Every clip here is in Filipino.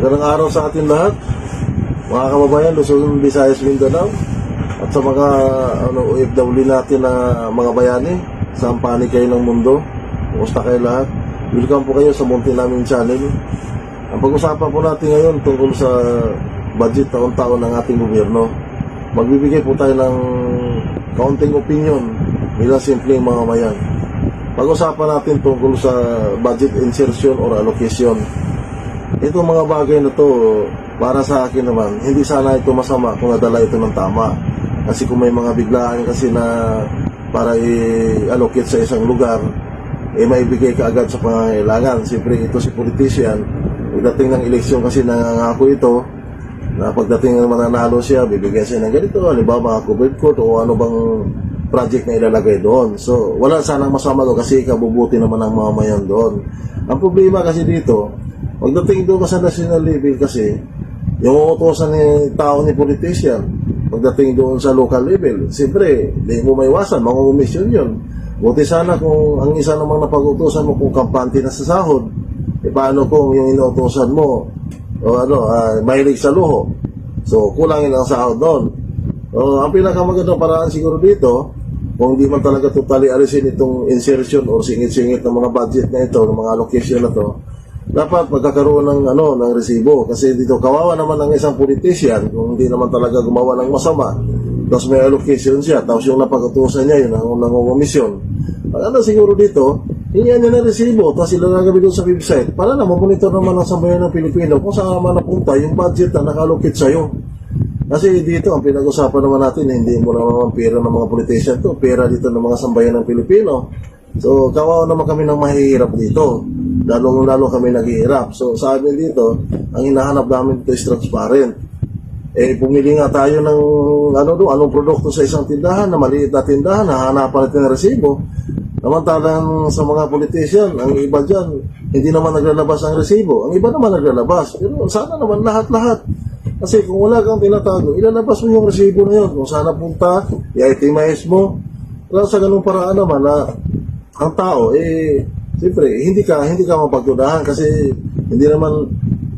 Magandang araw sa ating lahat, mga kababayan, Luzon, Visayas, Mindanao, at sa mga OFW natin na mga bayani, saan panig kayo ng mundo. Kumusta kayo lahat? Welcome po kayo sa munti namin channel. Ang pag-usapan po natin ngayon tungkol sa budget taon-taon ng ating gobyerno. Magbibigay po tayo ng kaunting opinion bilang simpleng mga mayan. Pag-usapan natin tungkol sa budget insertion or allocation. Itong mga bagay na to, para sa akin naman, hindi sana ito masama kung nadala ito ng tama. Kasi kung may mga biglaan kasi na para i-allocate sa isang lugar, maibigay ka agad sa pangangailangan. Siyempre ito si politician, pagdating ng eleksyon kasi nangangako ito, na pagdating ng mananalo siya, bibigyan siya ng ganito, halimbawa mga covered court o ano bang project na ilalagay doon. So, wala sanang masama doon kasi ikabubuti naman ang mamamayan doon. Ang problema kasi dito, pagdating doon sa national level kasi, yung utusan ni tao ni politician, pagdating doon sa local level, siyempre, hindi mo maiwasan, mangungumisyon yun. Buti sana kung ang isa namang napag-utusan mo kung kampante na sa sahod, paano kung yung inuutusan mo, mahilig sa luho. So, kulangin ang sahod doon. Ang pinakamagandang paraan siguro dito, kung hindi man talaga totally alisin itong insertion or singit-singit ng mga budget na ito, ng mga allocation na to, dapat magkakaroon ng resibo. Kasi dito kawawa naman ng isang politician kung hindi naman talaga gumawa ng masama. Tapos may allocation siya, tapos yung napag-utusan niya, yun ang nangungumisyon. Siguro dito, hinyan niya ng resibo, tapos ilalagay doon sa website para na mamonitor naman ang sambayan ng Pilipino kung saan naman napunta yung budget na nakalocate sa'yo. Kasi dito, ang pinag-usapan naman natin, hindi mo naman pera ng mga politician to, pera dito ng mga sambayan ng Pilipino. So, kawawa naman kami ng mahihirap dito. Lalo kami naghihirap. So, sa amin dito, ang hinahanap namin dito is transparent. Pumili nga tayo ng anong produkto sa isang tindahan, na maliit na tindahan, hahanapan natin ng resibo. Samantalang sa mga politician, ang iba dyan, hindi naman naglalabas ang resibo. Ang iba naman naglalabas. Pero sana naman lahat-lahat. Kasi kung wala kang tinatago, ilalabas mo yung resibo na yun. Kung sana punta, i-itemize mo. Kaya sa ganung paraan naman na ang tao, siyempre, hindi ka mapagdudahan kasi hindi naman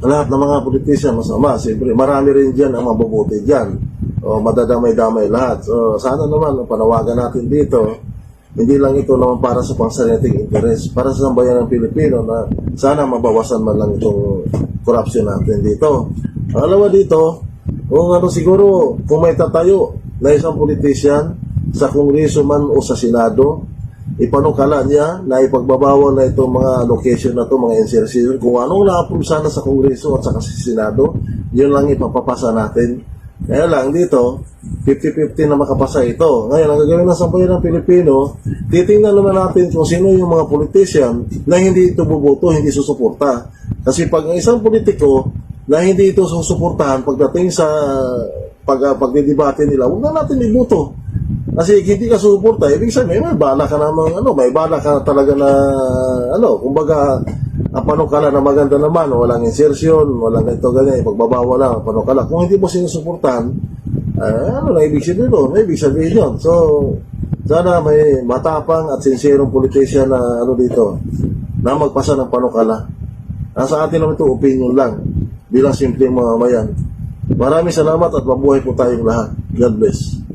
lahat ng mga politician masama. Siyempre, marami rin dyan ang mabubuti dyan. O madadamay-damay lahat. So, sana naman, panawagan natin dito, hindi lang ito naman para sa pangsariling interest, para sa sambayan ng Pilipino na sana mabawasan man lang itong corruption natin dito. Pangalawa dito, kung siguro, kung may tatayo na isang politician sa Kongreso man o sa Senado, ipanukala niya na ipagbabawal na itong mga allocation na ito, mga insertion, kung anong na-approve sana sa Kongreso at sa Senado, yun lang ipapapasa natin. Kaya lang dito, 50-50 na makapasa ito. Ngayon, ang gagawin ng sambayan ng Pilipino, titingnan naman natin kung sino yung mga politician na hindi ito buboto, hindi susuporta. Kasi pag ang isang politiko na hindi ito susuportahan pagdating sa pagdidebate nila, huwag na natin iboto. Kasi hindi ka susuporta, ibig sabihin, may bala ka namang, may bala ka talaga na, kumbaga, ang panukala na maganda naman, walang insertion, walang ito, ganyan, ipagbabawal lang, ang panukala. Kung hindi mo sinusuportahan, na ibig sabihin doon? May ibig sabihin yun. So, sana may matapang at sincerong politician na, dito, na magpasa ng panukala. Nasa atin naman ito, opinion lang, bilang simpleng mga mayan. Maraming salamat at mabuhay po tayong lahat. God bless.